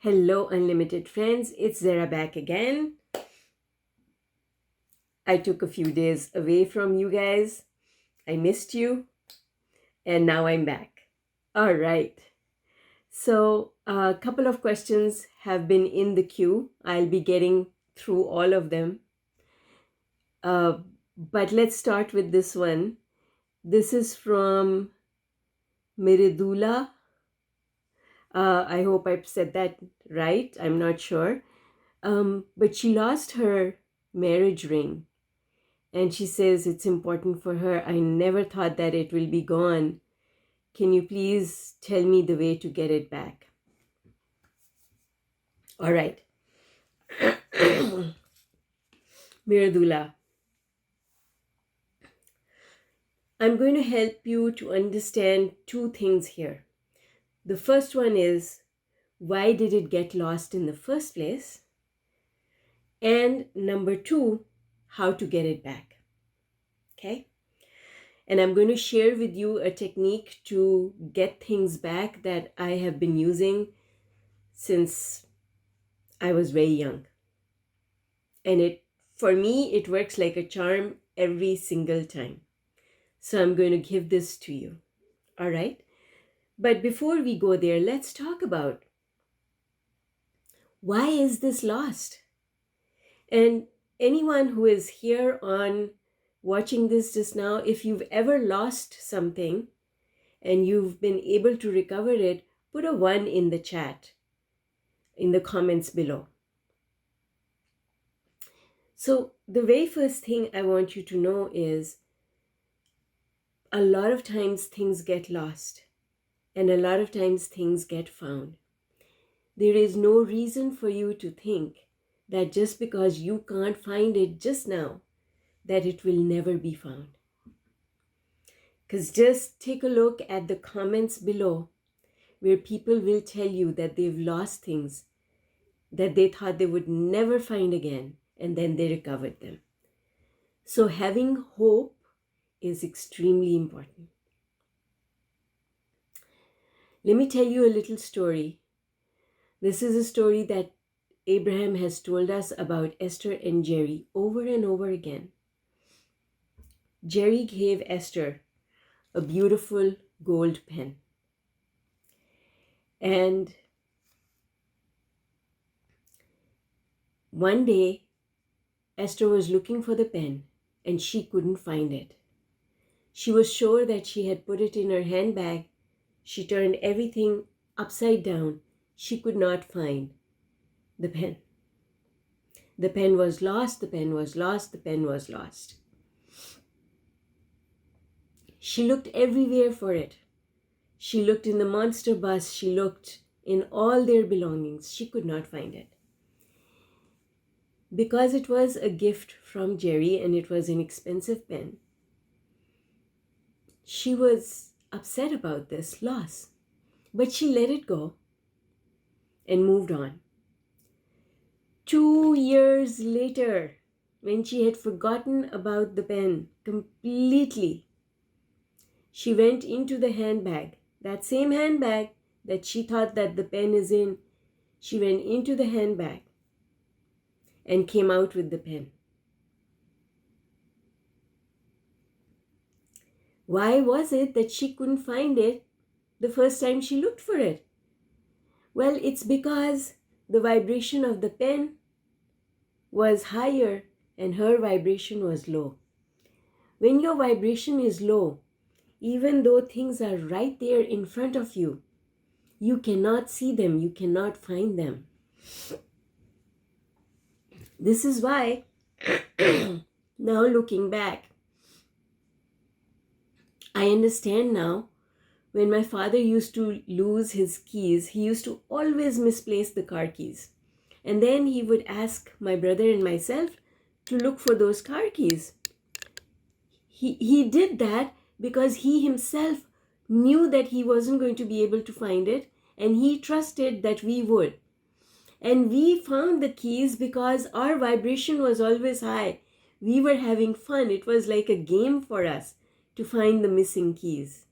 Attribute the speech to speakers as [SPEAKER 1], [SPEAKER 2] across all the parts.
[SPEAKER 1] Hello, unlimited friends. It's Zara back again. I took a few days away from you guys. I missed you, and now I'm back. All right. So, a couple of questions have been in the queue. I'll be getting through all of them. But let's start with this one. This is from Miridula. I hope I've said that right. I'm not sure. But she lost her marriage ring. And she says it's important for her. I never thought that it will be gone. Can you please tell me the way to get it back? All right. Miradula, I'm going to help you to understand two things here. The first one is, why did it get lost in the first place? And number two, how to get it back. Okay? And I'm going to share with you a technique to get things back that I have been using since I was very young. And for me, it works like a charm every single time. So I'm going to give this to you. All right? But before we go there, let's talk about why is this lost? And anyone who is here on watching this just now, if you've ever lost something and you've been able to recover it, put a 1 in the chat, in the comments below. So the very first thing I want you to know is a lot of times things get lost and a lot of times things get found. There is no reason for you to think that just because you can't find it just now, that it will never be found. Because just take a look at the comments below where people will tell you that they've lost things that they thought they would never find again, and then they recovered them. So having hope is extremely important. Let me tell you a little story. This is a story that Abraham has told us about Esther and Jerry over and over again. Jerry gave Esther a beautiful gold pen. And one day, Esther was looking for the pen and she couldn't find it. She was sure that she had put it in her handbag. She turned everything upside down. She could not find the pen. The pen was lost, the pen was lost, the pen was lost. She looked everywhere for it. She looked in the monster bus. She looked in all their belongings. She could not find it. Because it was a gift from Jerry and it was an expensive pen, she was upset about this loss. But she let it go and moved on. 2 years later, when she had forgotten about the pen completely, she went into the handbag, that same handbag that she thought that the pen is in. She went into the handbag and came out with the pen. Why was it that she couldn't find it the first time she looked for it? Well, it's because the vibration of the pen was higher and her vibration was low. When your vibration is low, even though things are right there in front of you, you cannot see them, you cannot find them. This is why, now looking back, I understand now. When my father used to lose his keys, he used to always misplace the car keys. And then he would ask my brother and myself to look for those car keys. He did that because he himself knew that he wasn't going to be able to find it, and he trusted that we would. And we found the keys because our vibration was always high. We were having fun. It was like a game for us to find the missing keys.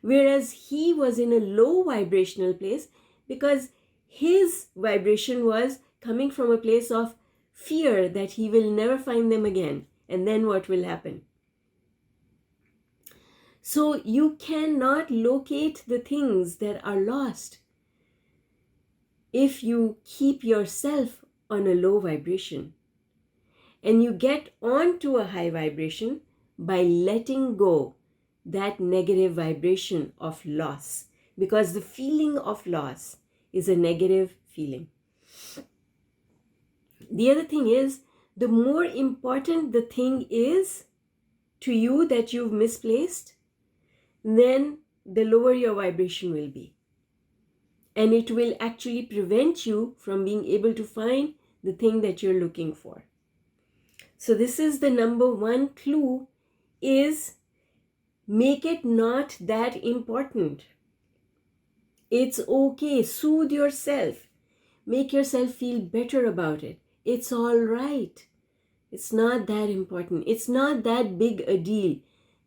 [SPEAKER 1] Whereas he was in a low vibrational place because his vibration was coming from a place of fear that he will never find them again. And then what will happen? So you cannot locate the things that are lost if you keep yourself on a low vibration. And you get onto a high vibration by letting go that negative vibration of loss, because the feeling of loss is a negative feeling. The other thing is, the more important the thing is to you that you've misplaced, then the lower your vibration will be. And it will actually prevent you from being able to find the thing that you're looking for. So this is the number one clue, is make it not that important. It's okay. Soothe yourself. Make yourself feel better about it. It's all right. It's not that important. It's not that big a deal.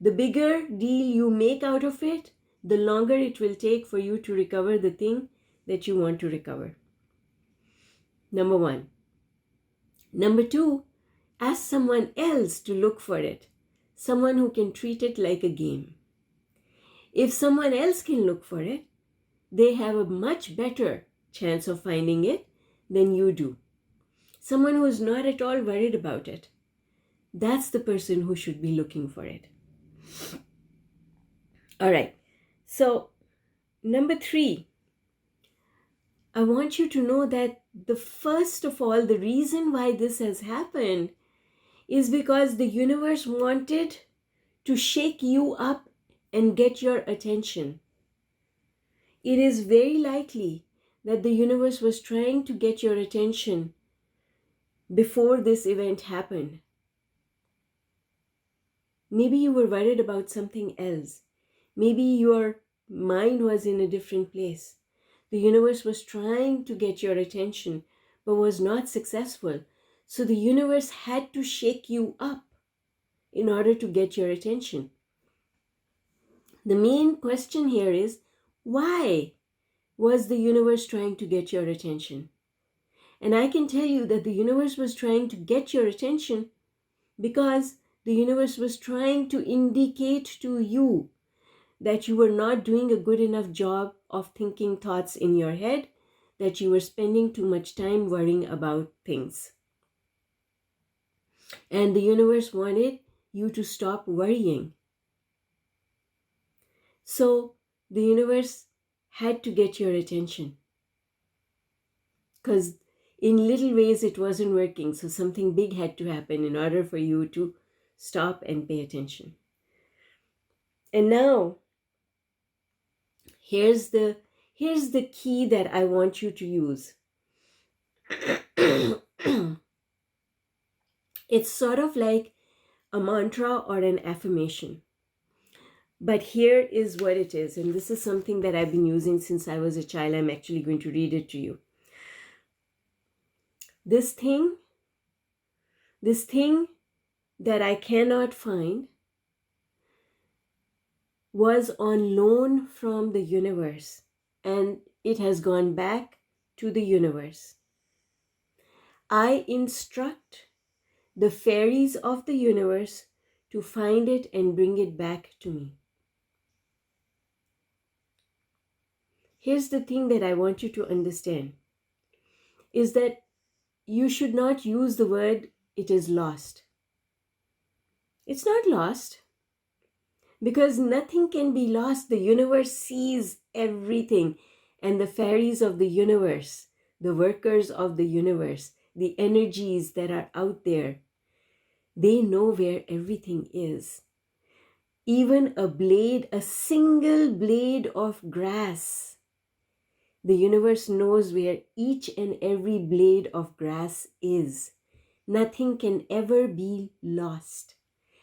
[SPEAKER 1] The bigger deal you make out of it, the longer it will take for you to recover the thing that you want to recover. Number one. Number two, ask someone else to look for it. Someone who can treat it like a game. If someone else can look for it, they have a much better chance of finding it than you do. Someone who is not at all worried about it, that's the person who should be looking for it. All right. So, number three, I want you to know that first of all, the reason why this has happened is because the universe wanted to shake you up and get your attention. It is very likely that the universe was trying to get your attention before this event happened. Maybe you were worried about something else. Maybe your mind was in a different place. The universe was trying to get your attention, but was not successful. So the universe had to shake you up in order to get your attention. The main question here is, why was the universe trying to get your attention? And I can tell you that the universe was trying to get your attention because the universe was trying to indicate to you that you were not doing a good enough job of thinking thoughts in your head, that you were spending too much time worrying about things. And the universe wanted you to stop worrying. So the universe had to get your attention, because in little ways it wasn't working. So something big had to happen in order for you to stop and pay attention. And now, here's the key that I want you to use. It's sort of like a mantra or an affirmation. But here is what it is. And this is something that I've been using since I was a child. I'm actually going to read it to you. This thing that I cannot find was on loan from the universe, and it has gone back to the universe. I instruct the fairies of the universe to find it and bring it back to me. Here's the thing that I want you to understand, is that you should not use the word "it is lost." It's not lost, because nothing can be lost. The universe sees everything, and the fairies of the universe, the workers of the universe, the energies that are out there, they know where everything is. Even a single blade of grass, the universe knows where each and every blade of grass is. Nothing can ever be lost.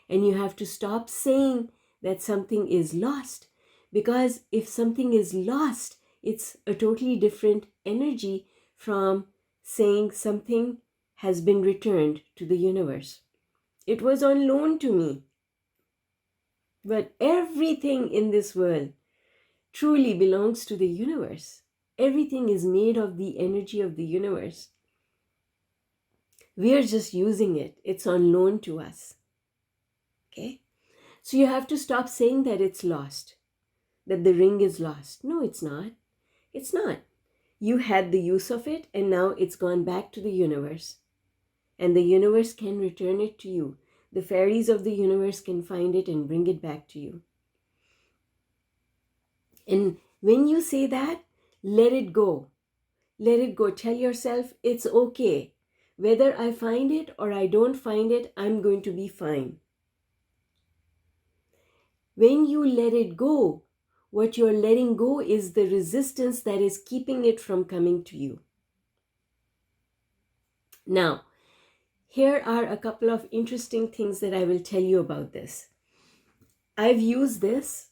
[SPEAKER 1] And you have to stop saying that something is lost, because if something is lost, it's a totally different energy from saying something has been returned to the universe. It was on loan to me. But everything in this world truly belongs to the universe. Everything is made of the energy of the universe. We are just using it. It's on loan to us. Okay? So you have to stop saying that it's lost, that the ring is lost. No, it's not. It's not. You had the use of it and now it's gone back to the universe. And the universe can return it to you. The fairies of the universe can find it and bring it back to you. And when you say that, let it go. Let it go. Tell yourself it's okay. Whether I find it or I don't find it, I'm going to be fine. When you let it go, what you're letting go is the resistance that is keeping it from coming to you. Now, here are a couple of interesting things that I will tell you about this. I've used this,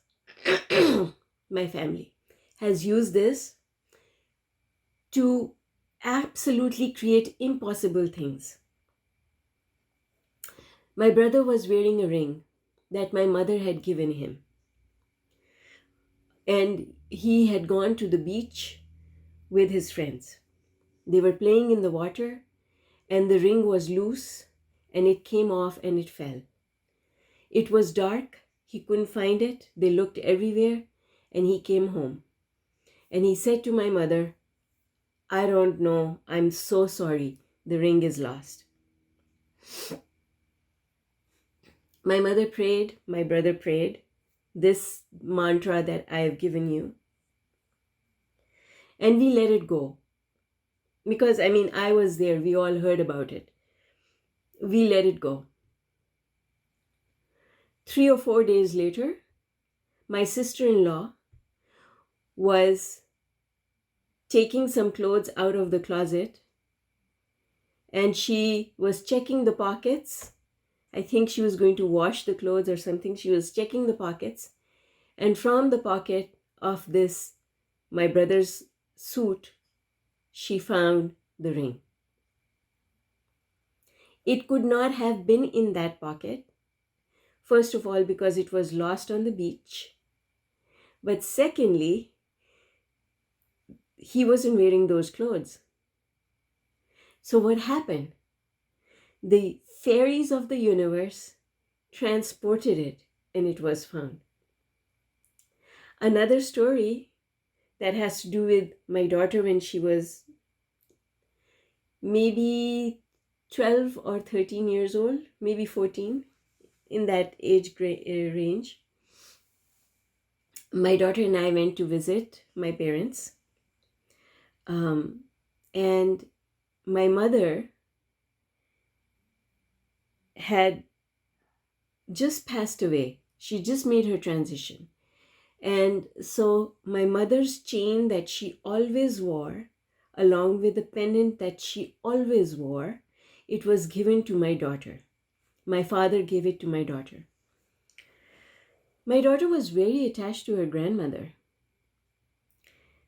[SPEAKER 1] my family has used this to absolutely create impossible things. My brother was wearing a ring that my mother had given him. And he had gone to the beach with his friends. They were playing in the water and the ring was loose and it came off and it fell. It was dark. He couldn't find it. They looked everywhere and he came home. And he said to my mother, I don't know. I'm so sorry. The ring is lost. My mother prayed. My brother prayed this mantra that I have given you. And we let it go. Because, I was there. We all heard about it. We let it go. 3 or 4 days later, my sister-in-law was taking some clothes out of the closet and she was checking the pockets. I think she was going to wash the clothes or something. She was checking the pockets, and from the pocket of this, my brother's suit, she found the ring. It could not have been in that pocket. First of all, because it was lost on the beach. But secondly, he wasn't wearing those clothes. So what happened? The fairies of the universe transported it and it was found. Another story that has to do with my daughter when she was maybe 12 or 13 years old, maybe 14, in that age range. My daughter and I went to visit my parents. And my mother had just passed away. She just made her transition. And so my mother's chain that she always wore, along with the pendant that she always wore, it was given to my daughter. My father gave it to my daughter. My daughter was very attached to her grandmother.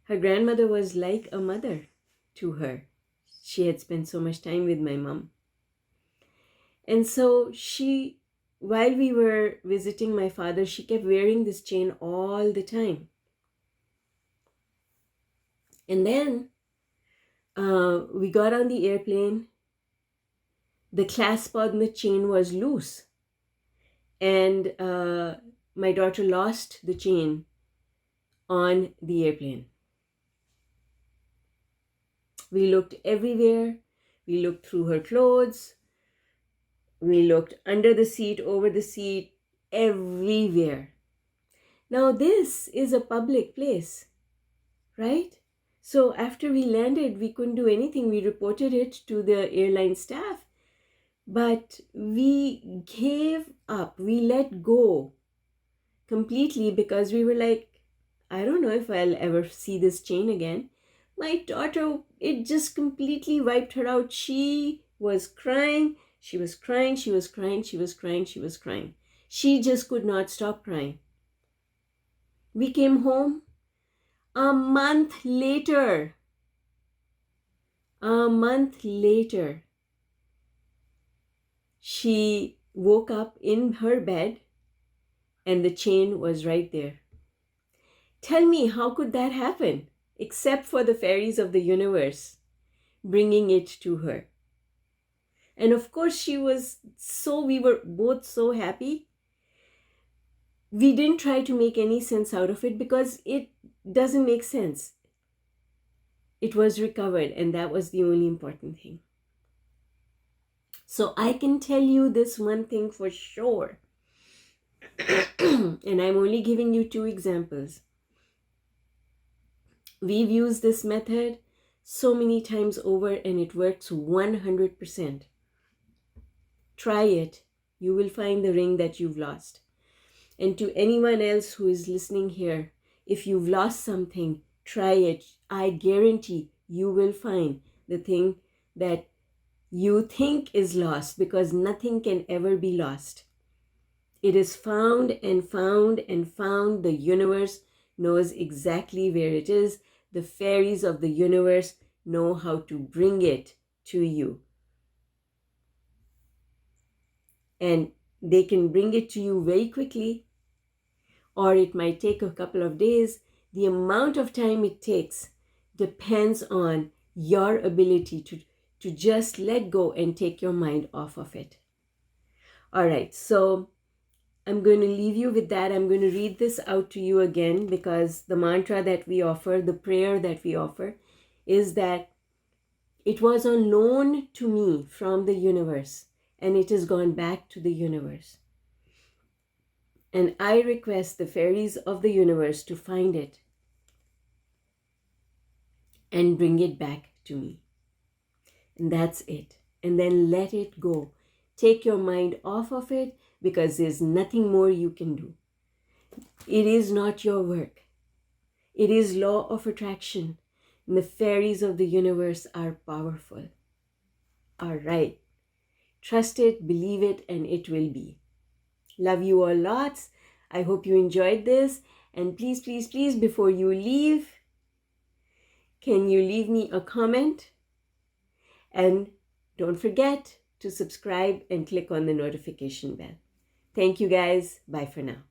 [SPEAKER 1] Her grandmother was like a mother to her. She had spent so much time with my mom. And so while we were visiting my father, she kept wearing this chain all the time. And then we got on the airplane. The clasp on the chain was loose. And my daughter lost the chain on the airplane. We looked everywhere. We looked through her clothes. We looked under the seat, over the seat, everywhere. Now this is a public place, right? So after we landed, we couldn't do anything. We reported it to the airline staff, but we gave up. We let go completely because we were like, I don't know if I'll ever see this chain again. My daughter, it just completely wiped her out. She was crying. She was crying. She was crying. She was crying. She was crying. She just could not stop crying. We came home a month later. A month later, she woke up in her bed and the chain was right there. Tell me, how could that happen? except for the fairies of the universe bringing it to her. And of course, we were both so happy. We didn't try to make any sense out of it because it doesn't make sense. It was recovered, and that was the only important thing. So I can tell you this one thing for sure. And I'm only giving you 2 examples. We've used this method so many times over and it works 100%. Try it. You will find the ring that you've lost. And to anyone else who is listening here, if you've lost something, try it. I guarantee you will find the thing that you think is lost, because nothing can ever be lost. It is found and found and found. The universe knows exactly where it is. The fairies of the universe know how to bring it to you. And they can bring it to you very quickly, or it might take a couple of days. The amount of time it takes depends on your ability to just let go and take your mind off of it. All right, so I'm going to leave you with that. I'm going to read this out to you again, because the mantra that we offer, the prayer that we offer, is that it was on loan to me from the universe, and it has gone back to the universe. And I request the fairies of the universe to find it and bring it back to me. And that's it. And then let it go. Take your mind off of it, because there's nothing more you can do. It is not your work. It is law of attraction. And the fairies of the universe are powerful. All right. Trust it, believe it, and it will be. Love you all lots. I hope you enjoyed this. And please, please, please, before you leave, can you leave me a comment? And don't forget to subscribe and click on the notification bell. Thank you guys. Bye for now.